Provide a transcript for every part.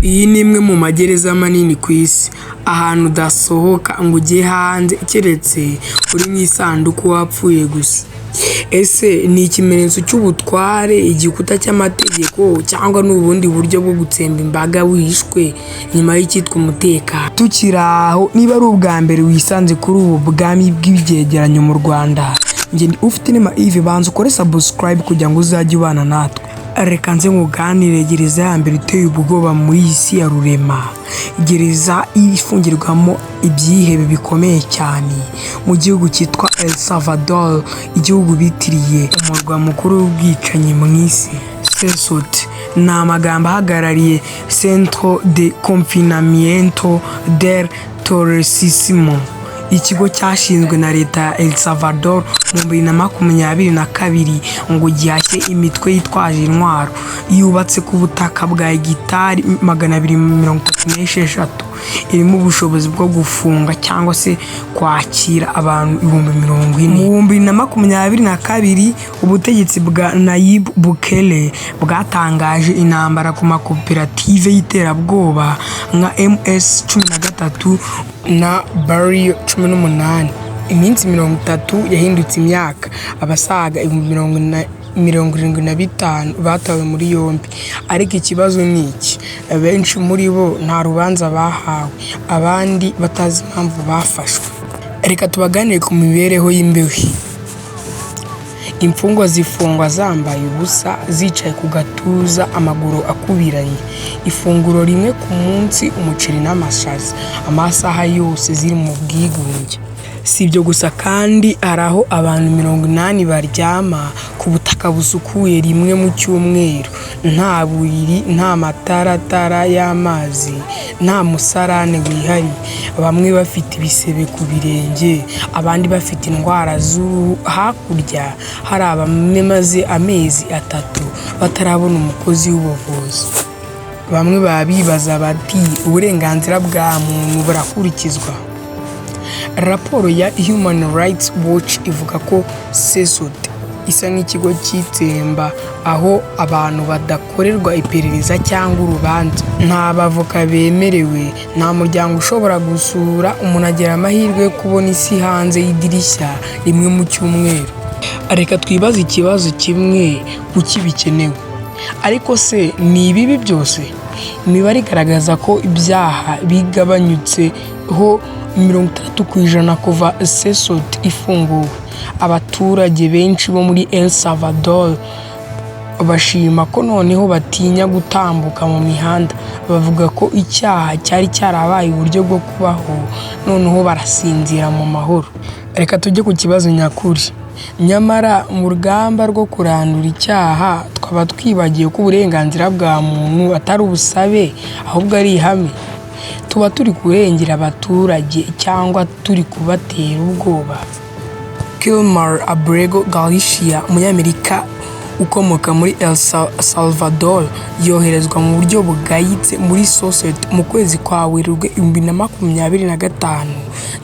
Iyi ni imwe mu magereza manini ku isi, ahantu udasohoka ngo ujye hanze keretse uri mu isanduku wapfuye gusa. Ese ni ikimenyetso cy'ubutware, igikuta cy'amategeko, cyangwa n'ubundi buryo bwo gutsemba imbaga wishwe nyuma y'icyitwa umutekano? Tukiri aho, niba ari ubwa mbere wisanze kuri ubu bwami bw'ibyegeranyo mu Rwanda, njye ufite inema Yves, banza ukore subscribe kugira ngo uzajye ubana natwe. Reka nze nkuganire gereza ya mbere iteye ubwoba muri iyi si ya rurema, gereza ifungirwamo ibyihebe bikomeye cyane mu gihugu cyitwa El Salvador, igihugu bitiriye umurwa mukuru w'ubwicanyi mu isi. CESOT ni amagambo ahagarariye Centro de Confinamiento del Terrorismo, ikigo cyashinzwe na leta ya El Salvador mu 2022 ngo gihashye imitwe yitwaje intwaro yubatse ku butaka bwa hegitari 236, irimo ubushobozi bwo gufunga cyangwa se kwakira abantu 40,000. Mu 2022 ubutegetsi bwa Nayib Bukele bwatangaje intambara ku makoperative y'iterabwoba nka MS-13 na Barrio 18. Iminsi 30 yahindutse imyaka, abasaga 75,000 batawe muri yombi. Ariko ikibazo ni iki: benshi muri bo nta rubanza bahawe, abandi batazi impamvu bafashwe. Reka tubaganire ku mibereho y'imbeho. Imfungwa zifungwa zambaye ubusa, zicaye ku gatuza, amaguru akubiranye, ifunguro rimwe ku munsi, umuceri n'amashaza, amasaha yose ziri mu bwigunge. Si ibyo gusa kandi hari aho abantu 80 baryama ku butaka busukuye rimwe mu cyumweru, nta buriri, nta mataratara y'amazi, nta musarane wihariye, bamwe bafite ibisebe ku birenge, abandi bafite indwara z'uruhu. Hakurya hari abamaze amezi 3 batarabona umukozi w'ubuvuzi. Bamwe babibaza bati uburenganzira bwa muntu burakurikizwa? Raporo ya Human Rights Watch ivuga ko CESOT isa nk'ikigo cy'itsemba, aho abantu badakorerwa iperereza cyangwa urubanza, nta bavoka bemerewe, nta muryango ushobora gusura, umuntu agira amahirwe yo kubona isi hanze y'idirishya rimwe mu cyumweru. Reka twibaze ikibazo kimwe: kuki bikenewe? Ariko se ni ibibi byose? Imibare igaragaza ko ibyaha bigabanyutseho 30% kuva CESOT ifunguwe. Abaturage benshi bo muri El Salvador bashima ko noneho batinya gutambuka mu mihanda, bavuga ko icyaha cyari cyarabaye uburyo bwo kubaho, noneho barasinzira mu mahoro. Reka tujye ku kibazo nyakuri. Nyamara mu rugamba rwo kurandura icyaha, twaba twibagiye ko uburenganzira bwa muntu atari ubusabe, ahubwo ari ihame. Tuba turi kurengera abaturage cyangwa turi kubatera ubwoba? Kilmer Abrego Garcia, umunyamerika ukomoka muri El Salvador, yoherezwa mu buryo bugayitse muri CESOT mu kwezi kwa Werurwe 2025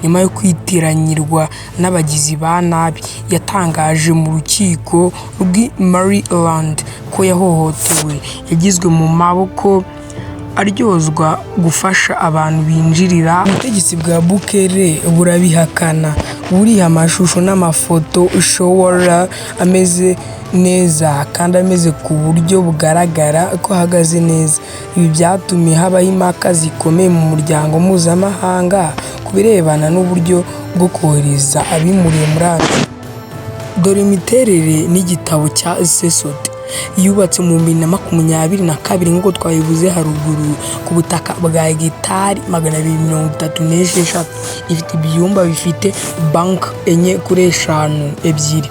nyuma yo kwitiranyirwa n'abagizi ba nabi. Yatangaje mu rukiko rw'i Maryland ko yahohotewe, yagizwe mu maboko, aryozwa gufasha abantu binjirira. Ubutegetsi bwa Bukele burabihakana, buriha amashusho n'amafoto ushobora ameze neza kandi ameze ku buryo bugaragara ko ahagaze neza. Ibi byatumye habaho impaka zikomeye mu muryango mpuzamahanga ku birebana n'uburyo bwo kohereza abimuriye muri Afurika. Dore imiterere n'igitabo cya CESOT. Yubatse mu 2022 nk'uko twabivuze haruguru, ku butaka bwa hegitari 236. Ifite ibyumba bifite bank enye kuri 5 ebyiri.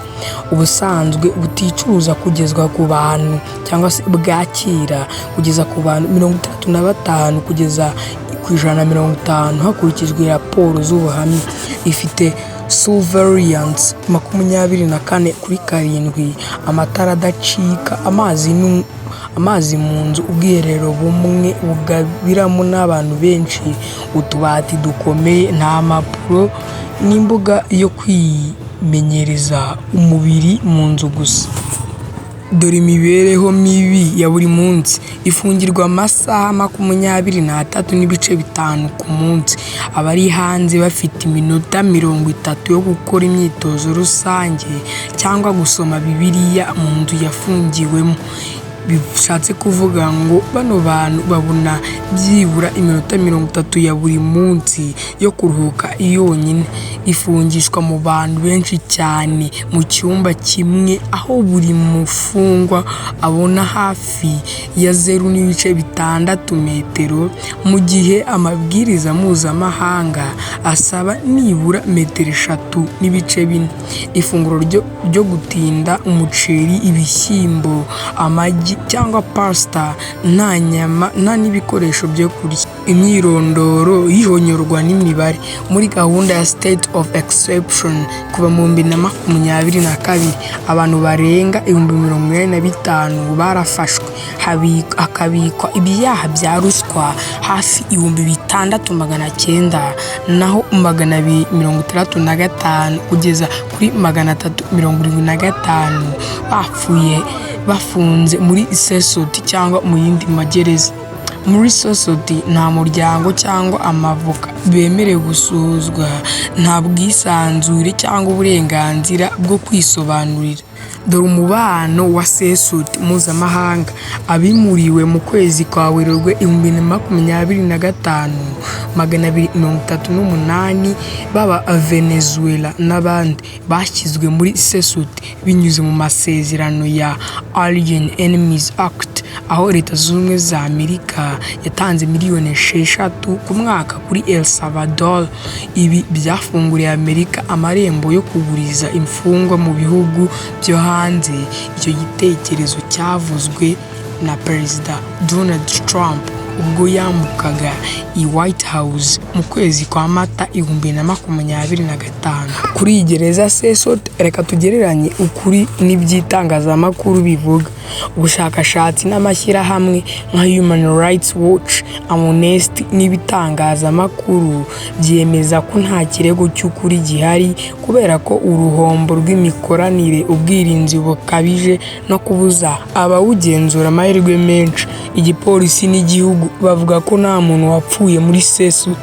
Ubusanzwe buticuruza kugezwa ku bantu cyangwa se bwakira kugeza ku bantu 35 kugeza ku 150 hakurikijwe raporo z'ubuhamya. Ifite surveillance 24/7, amatara adacika, amazi mu nzu, ubwiherero bumwe bugabiramo n'abantu benshi, utubati dukomeye, nta mpapuro, n'imbuga yo kwimenyereza umubiri mu nzu gusa. Dore imibereho mibi ya buri munsi. Ifungirwa amasaha 23 n'ibice 5 ku munsi. Abari hanze bafite iminota 30 yo gukora imyitozo rusange cyangwa gusoma Bibiliya mu nzu yafungiwemo. Bishatse kuvuga ngo bano bantu babona byibura iminota 30 ya buri munsi yo kuruhuka yonyine. Ifungishwa mu bantu benshi cyane mu cyumba kimwe, aho buri mufungwa abona hafi ya 0.6 metero, mu gihe amabwiriza mpuzamahanga asaba nibura 3.4. Ifunguro ryo gutinda: umuceri, ibishyimbo, amagi cyangwa pasta, nta nyama, nta n'ibikoresho byo kurya. Imyirondoro y'ihonyorwa n'imibare. Muri gahunda ya State of Exception kuva mu 2022, abantu barenga 85,000 barafashwe, hakabikwa ibyaha bya ruswa hafi 6,900, naho 265 kugeza kuri 375 bapfuye bafunze muri Sesoti cyangwa mu yindi magereza. Muri Sesoti nta muryango cyangwa amavoka bemerewe gusuhuzwa, nta bwisanzure cyangwa uburenganzira bwo kwisobanurira. Dore umubano wa Sesoti mpuzamahanga. Abimuriwe mu kwezi kwa Werurwe 2025, 238 baba Venezuela n'abandi bashyizwe muri Sesoti binyuze mu masezerano ya Alien Enemies Act, aho Leta Zunze Ubumwe za Amerika yatanze miliyoni 6 ku mwaka kuri El Salvador. Ibi byafunguriye Amerika amarembo yo kuguriza imfungwa mu bihugu byo hanze. Icyo gitekerezo cyavuzwe na Perezida Donald Trump ubwo yambukaga i White House mu kwezi kwa Mata 2025. Kuri iyi gereza Sesoti, reka tugereranye ukuri n'iby'itangazamakuru bivuga. Ubushakashatsi n'amashyirahamwe nka Human Rights Watch, Amnesty n'ibitangazamakuru byemeza ko nta kirego cy'ukuri gihari kubera ko uruhombo rw'imikoranire, ubwirinzi bukabije no kubuza abawugenzura amahirwe menshi. Igipolisi n'igihugu bavuga ko nta muntu wapfuye muri Sesoti,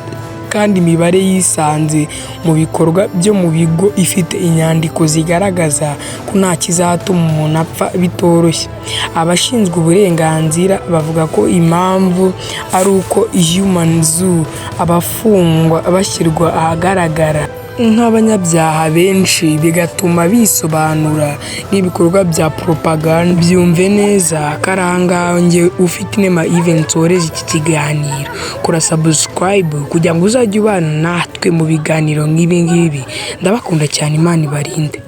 kandi imibare yisanze mu bikorwa byo mu bigo ifite inyandiko zigaragaza ko nta kizatuma umuntu apfa bitoroshye. Abashinzwe uburenganzira bavuga ko impamvu ari uko Human Zoo abafungwa bashyirwa ahagaragara nk'abanyabyaha benshi, bigatuma bisobanura n'ibikorwa bya propaganda. Byumve neza karangange ufite inema events oreze iki kiganiro. Kora subscribe kugira ngo uzajye ubana natwe mu biganiro nk'ibi ngibi. Ndabakunda cyane, Imana ibarinde.